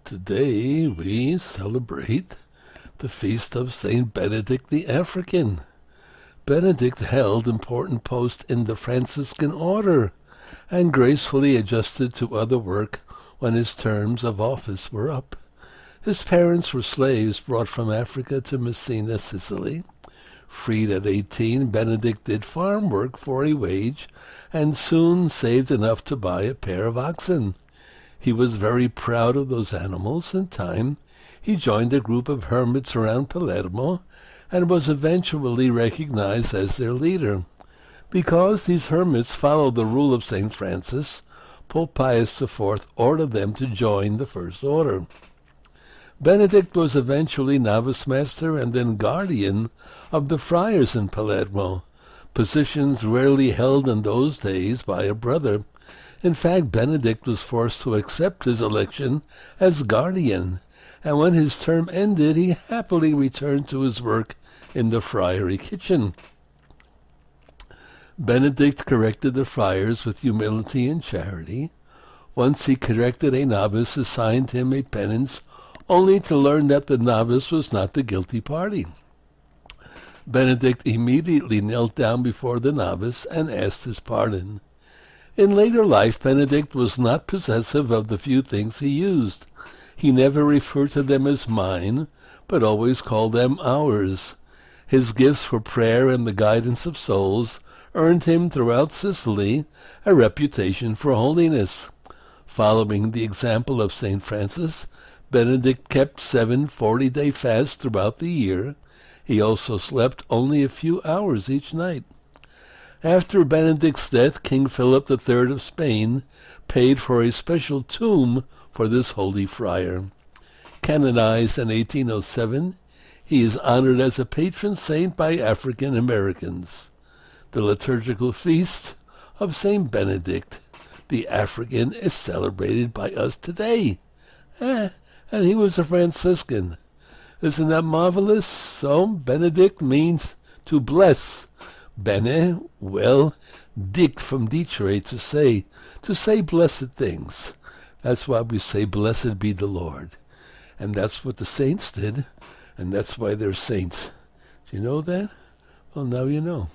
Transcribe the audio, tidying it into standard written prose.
Today we celebrate the feast of Saint Benedict the African. Benedict held important posts in the Franciscan order and gracefully adjusted to other work when his terms of office were up. His parents were slaves brought from Africa to Messina, Sicily. Freed at 18, Benedict did farm work for a wage and soon saved enough to buy a pair of oxen. He was very proud of those animals. In time, he joined a group of hermits around Palermo and was eventually recognized as their leader. Because these hermits followed the rule of St. Francis, Pope Pius IV ordered them to join the First Order. Benedict was eventually novice master and then guardian of the friars in Palermo, positions rarely held in those days by a brother. In fact, Benedict was forced to accept his election as guardian, and when his term ended, he happily returned to his work in the friary kitchen. Benedict corrected the friars with humility and charity. Once he corrected a novice, assigned him a penance, only to learn that the novice was not the guilty party. Benedict immediately knelt down before the novice and asked his pardon. In later life, Benedict was not possessive of the few things he used. He never referred to them as mine, but always called them ours. His gifts for prayer and the guidance of souls earned him throughout Sicily a reputation for holiness. Following the example of St. Francis, Benedict kept 7 40-day fasts throughout the year. He also slept only a few hours each night. After Benedict's death, King Philip III of Spain paid for a special tomb for this holy friar. Canonized in 1807, he is honored as a patron saint by African Americans. The liturgical feast of Saint Benedict the African is celebrated by us today. And he was a Franciscan. Isn't that marvelous? So Benedict means to bless. Bene, well, dict from Detroit, to say blessed things. That's why we say, blessed be the Lord. And that's what the saints did, and that's why they're saints. Do you know that? Well, now you know.